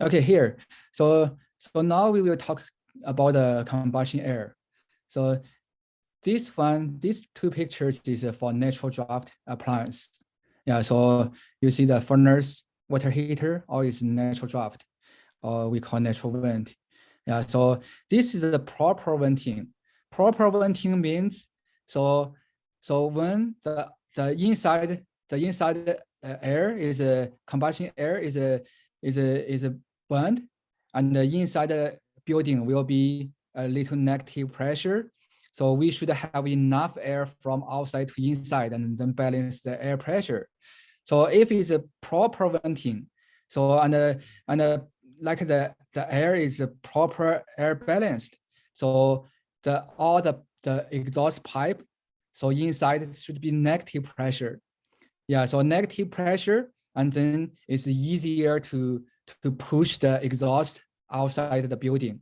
Okay, here. So now we will talk about the combustion air. So these two pictures is for natural draft appliance. Yeah, so you see the furnace, water heater, or is natural draft, or we call natural vent. Yeah, so this is the proper venting. Proper venting means when the inside air is a combustion air is a burned, and the inside the building will be a little negative pressure. So we should have enough air from outside to inside and then balance the air pressure. So if it's a proper venting, so like the air is a proper air balanced. So all the exhaust pipe, so inside it should be negative pressure. Yeah, so negative pressure, and then it's easier to push the exhaust outside the building.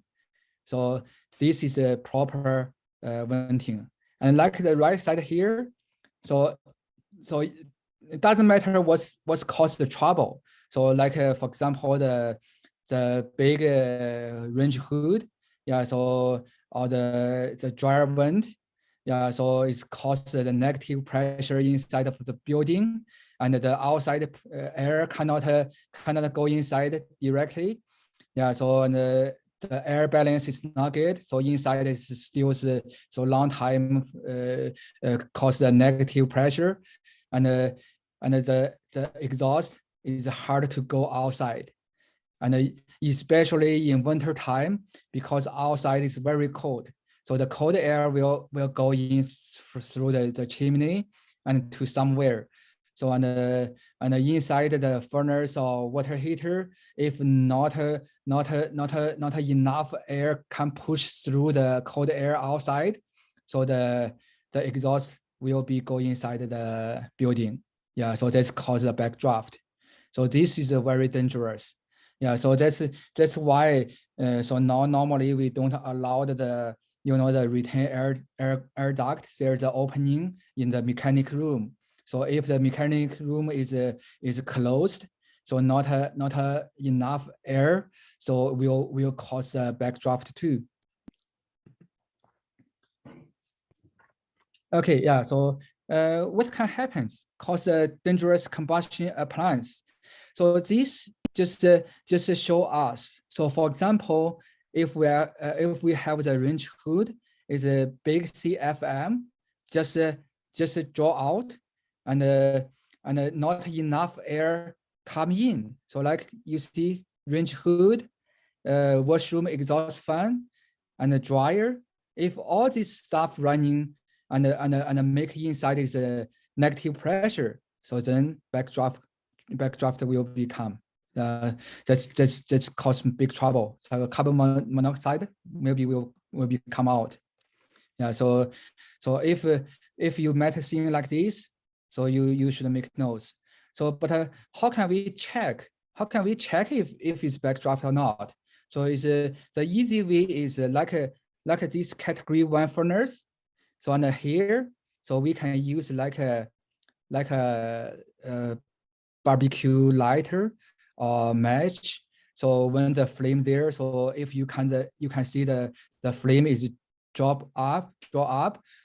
So this is a proper venting. And like the right side here, so it doesn't matter what's caused the trouble. So like for example, the big range hood, yeah. So or the dryer vent, yeah. So it's caused the negative pressure inside of the building, and the outside air cannot go inside directly. Yeah. So and the air balance is not good. So inside is still so long time cause the negative pressure, and the exhaust is hard to go outside, and especially in winter time because outside is very cold. So the cold air will go in through the chimney and to somewhere. So on the inside the furnace or water heater, if not enough air can push through the cold air outside, so the exhaust will be going inside the building. Yeah, so that's cause a backdraft. So this is a very dangerous. Yeah, so that's why. So now normally we don't allow the the retain air duct. There's the opening in the mechanic room. So if the mechanic room is closed, so not enough air, so will cause a backdraft too. Okay, yeah. So what can happen? Cause a dangerous combustion appliance. So this just show us. So for example, if we have the range hood is a big CFM, just draw out, and not enough air come in. So like you see range hood, washroom exhaust fan, and the dryer. If all this stuff running and make inside is a negative pressure, so then backdraft will become. That's cause big trouble. So carbon monoxide maybe will come out. Yeah. So if you met a scene like this, so you should make notes. So but how can we check? How can we check if it's backdraft or not? So is the easy way is like this category 1 furnace. So on here, so we can use like a barbecue lighter or match. So when the flame there, so if you can see the flame is draw up.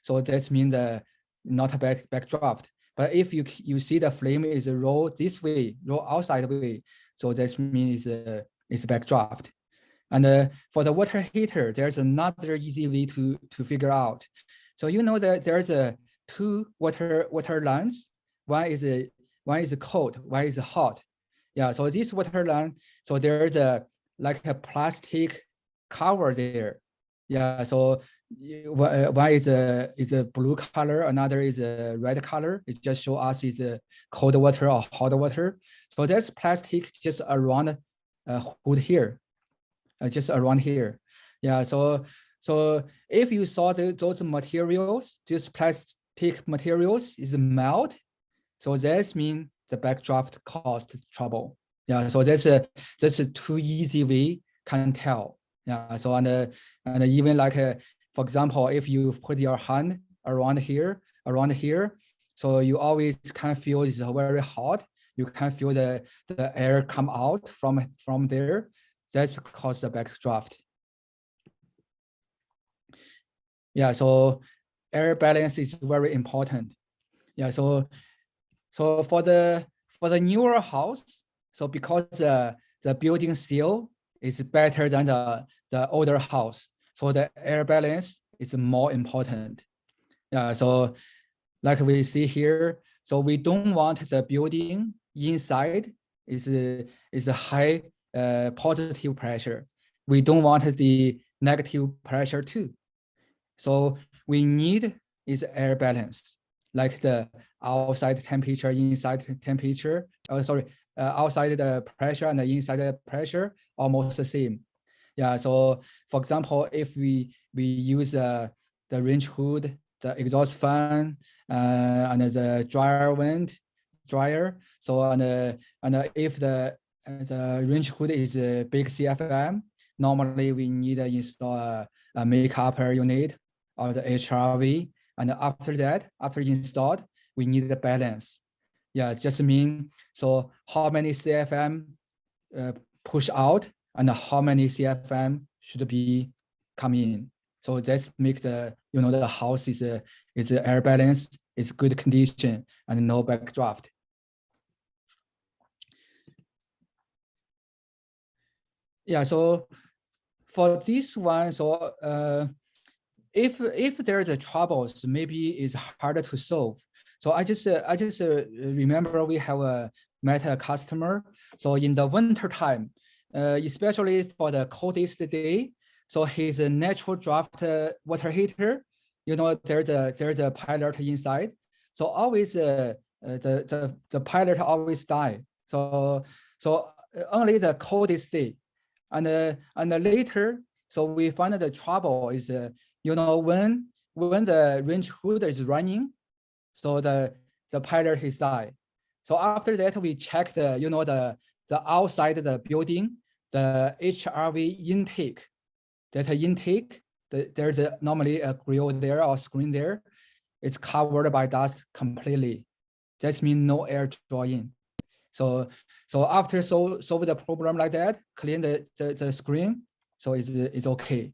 So that's mean the not a backdraft. But if you see the flame is roll this way, roll outside way, so that means it's backdraft. And for the water heater, there's another easy way to figure out. So you know that there's two water lines. One is cold, one is hot. Yeah. So this water line, so there's like a plastic cover there. Yeah. So one is a blue color, another is a red color. It just show us is a cold water or hot water. So that's plastic just around hood here, just around here. Yeah. So if you saw those materials, these plastic materials is melt, so that means the backdraft caused trouble. Yeah. So that's a too easy way can tell. Yeah. So and even like for example, if you put your hand around here, so you always can feel it's very hot. you can feel the air come out from there. That's cause the backdraft. Yeah, so air balance is very important. Yeah, so for the newer house, so because the building seal is better than the older house, so the air balance is more important. Yeah, so like we see here, so we don't want the building inside is a high positive pressure. We don't want the negative pressure too. So we need is air balance, like the outside temperature, inside temperature. Outside the pressure and the inside the pressure almost the same. Yeah. So for example, if we use the range hood, the exhaust fan, and the dryer. So and if the range hood is a big CFM, normally we need to install a make-up unit or the HRV. And after that, after installed, we need the balance. Yeah, it just mean, so how many CFM push out and how many CFM should be come in. So that's make the, the house is a air balance, it's good condition and no backdraft. Yeah, so for this one, so if there's a troubles, maybe it's harder to solve. So I just remember we have met a customer. So in the winter time, especially for the coldest day, so his natural draft water heater, there's a pilot inside. So always the pilot always die. So only the coldest day, and later, so we find the trouble is when the range hood is running, so the pilot is die. So after that, we check the outside the building, the HRV intake. That intake, there's normally a grill there or screen there. It's covered by dust completely. That means no air draw in. So after solve the problem like that, clean the screen, so it's okay.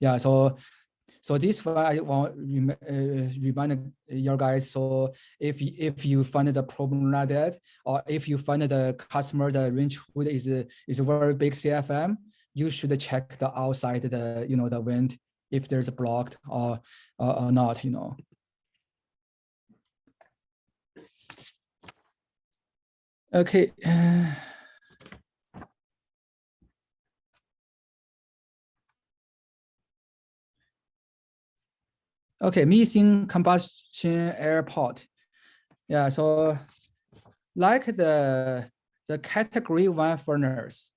Yeah, so this one I want remind your guys. So if you find the problem like that, or if you find the customer the range hood is a very big CFM, you should check the outside the the vent if there's a blocked or not. Okay. Okay, missing combustion air port. Yeah, so like the category 1 furnace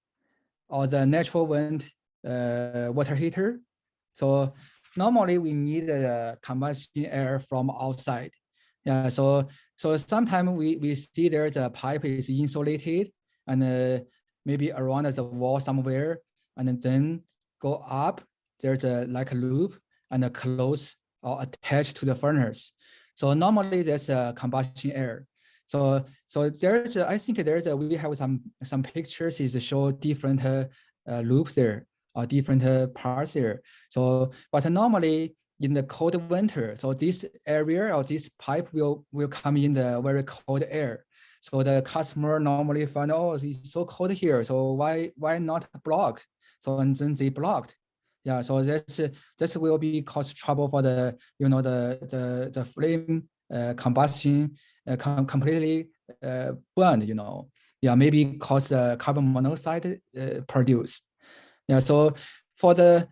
or the natural vent water heater. So normally we need a combustion air from outside. Yeah, so sometimes we see there's a pipe is insulated and maybe around the wall somewhere, and then go up, there's a like a loop and close or attached to the furnace. So normally there's a combustion air. So there's I think we have some pictures is show different loops there or different parts there. So but normally in the cold winter, so this area or this pipe will come in the very cold air. So the customer normally find, oh, it's so cold here, so why not block? So and then they blocked. Yeah, so that's will be cause trouble for the the flame combustion completely burned. Yeah, maybe cause the carbon monoxide produced. Yeah, so for the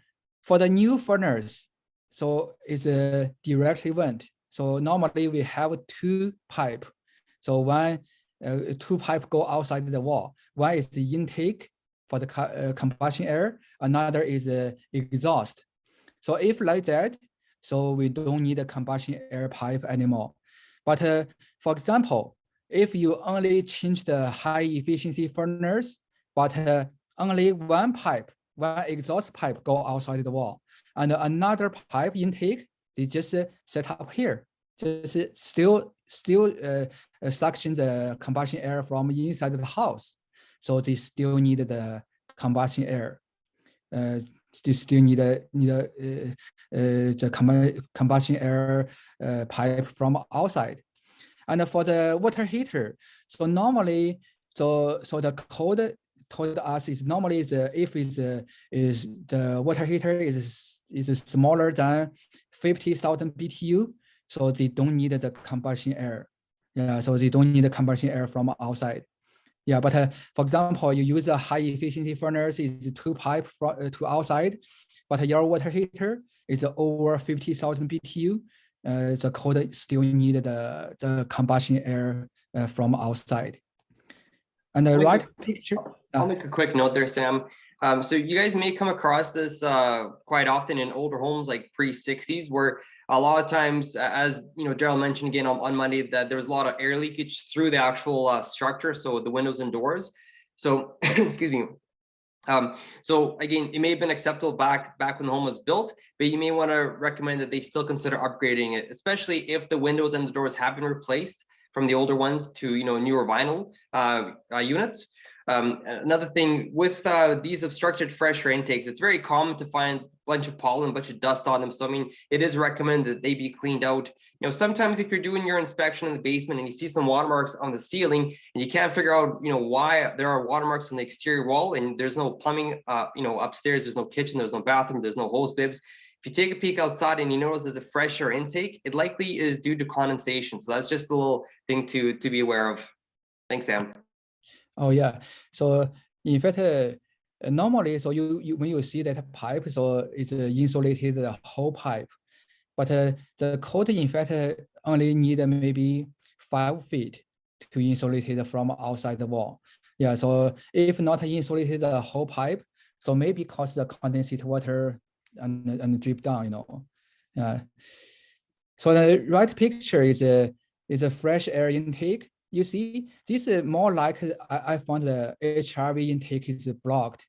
new furnace, so it's a directly vent. So normally we have 2 pipe. So one 2 pipe go outside the wall. One is the intake for the combustion air, another is exhaust. So if like that, so we don't need a combustion air pipe anymore. But for example, if you only change the high efficiency furnace, but only one exhaust pipe go outside the wall, and another pipe intake, they just set up here, just still still suction the combustion air from inside the house. So they still need the combustion air. They still need the combustion air pipe from outside. And for the water heater, so normally, so the code told us is normally if is the water heater is smaller than 50,000 BTU, so they don't need the combustion air. Yeah, so they don't need the combustion air from outside. Yeah, but for example, you use a high efficiency furnace is 2 pipe to outside, but your water heater is over 50,000 BTU. The code still need the combustion air from outside. And the right picture. I'll make a quick note there, Sam. So you guys may come across this quite often in older homes like pre-60s, where a lot of times, as you know, Daryl mentioned again on Monday, that there was a lot of air leakage through the actual structure, so the windows and doors. So, excuse me. So again, it may have been acceptable back when the home was built, but you may want to recommend that they still consider upgrading it, especially if the windows and the doors have been replaced from the older ones to newer vinyl units. Another thing with these obstructed fresh air intakes, it's very common to find a bunch of pollen, a bunch of dust on them. So I mean, it is recommended that they be cleaned out. Sometimes if you're doing your inspection in the basement and you see some watermarks on the ceiling and you can't figure out why there are watermarks on the exterior wall and there's no plumbing upstairs, there's no kitchen, there's no bathroom, there's no hose bibs. If you take a peek outside and you notice there's a fresh air intake, it likely is due to condensation. So that's just a little thing to be aware of. Thanks, Sam. Oh yeah. So in fact, normally, so you when you see that pipe, so it's insulated the whole pipe, but the code in fact only need maybe 5 feet to insulate it from outside the wall. Yeah. So if not insulated the whole pipe, so maybe cause the condensate water and drip down. Yeah. So the right picture is a fresh air intake. You see, this is more like I found the HRV intake is blocked.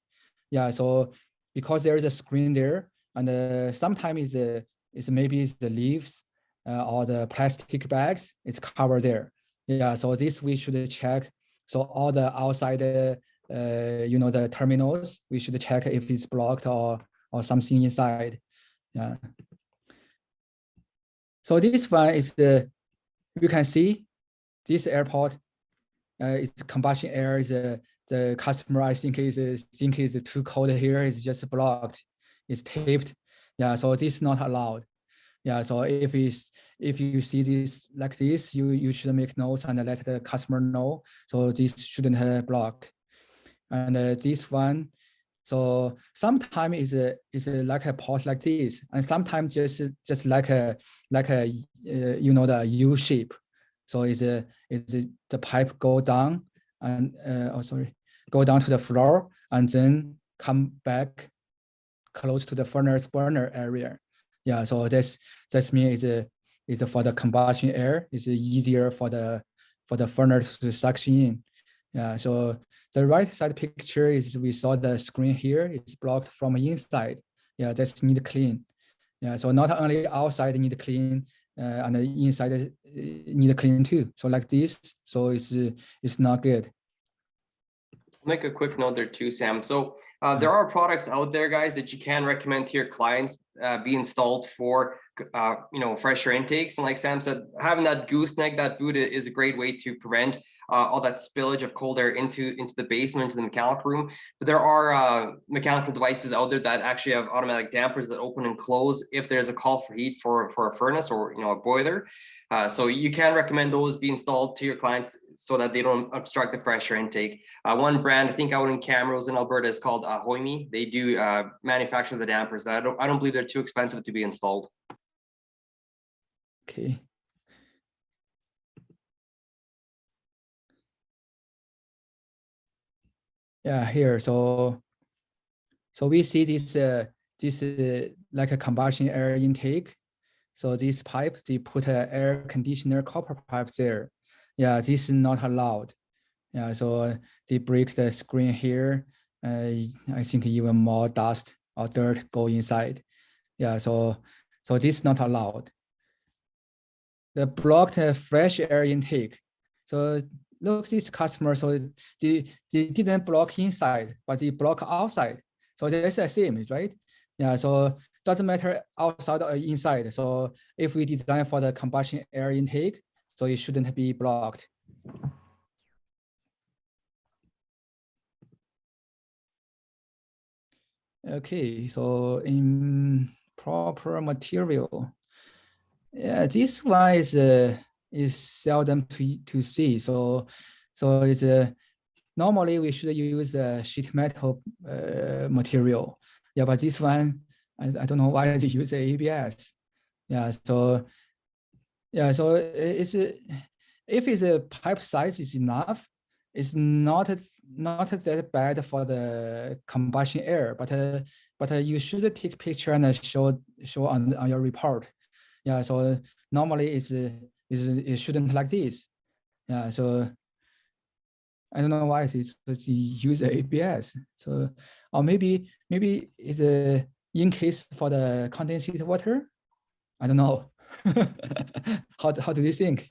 Yeah, so because there is a screen there, and sometimes it's maybe it's the leaves or the plastic bags, it's covered there. Yeah, so this we should check. So all the outside, the terminals, we should check if it's blocked or something inside. Yeah. So this one is you can see. This airport, its combustion air is the customer I think is too cold here. It's just blocked. It's taped. Yeah, so this is not allowed. Yeah, so if you see this like this, you should make notes and let the customer know. So this shouldn't block. And this one, so sometimes is like a port like this, and sometimes just like a the U shape. So is the pipe go down and go down to the floor and then come back close to the furnace burner area. Yeah, so that's means is for the combustion air. It's easier for the furnace to suction in. Yeah, so the right side picture is we saw the screen here. It's blocked from inside. Yeah, that's need clean. Yeah, so not only outside need clean. And the inside need clean too. So like this, so it's not good. I'll make a quick note there too, Sam. So there are products out there, guys, that you can recommend to your clients be installed for fresh air intakes. And like Sam said, having that gooseneck, that boot is a great way to prevent all that spillage of cold air into the basement, into the mechanical room. But there are mechanical devices out there that actually have automatic dampers that open and close if there's a call for heat for a furnace or a boiler. So you can recommend those be installed to your clients so that they don't obstruct the fresh air intake. One brand I think out in Camrose in Alberta is called Hoimi. They do manufacture the dampers. I don't believe they're too expensive to be installed. Okay. Yeah, here. So we see this like a combustion air intake. So this pipe, they put an air conditioner copper pipe there. Yeah, this is not allowed. Yeah, so they break the screen here. I think even more dust or dirt go inside. Yeah, so this is not allowed. the blocked fresh air intake. So look, this customer, so they didn't block inside, but they block outside. So that's the same, right? Yeah, so doesn't matter outside or inside. So if we design for the combustion air intake, so it shouldn't be blocked. Okay, so in proper material, yeah, this one is seldom to see. So it's normally we should use a sheet metal material. Yeah, but this one I don't know why they use ABS. Yeah, so it's if it's a pipe size is enough, it's not that bad for the combustion air, but you should take picture and show on your report. Yeah, so normally it shouldn't like this. Yeah, so I don't know why it's use ABS. So or maybe it's a in case for the condensate water. I don't know. How do you think?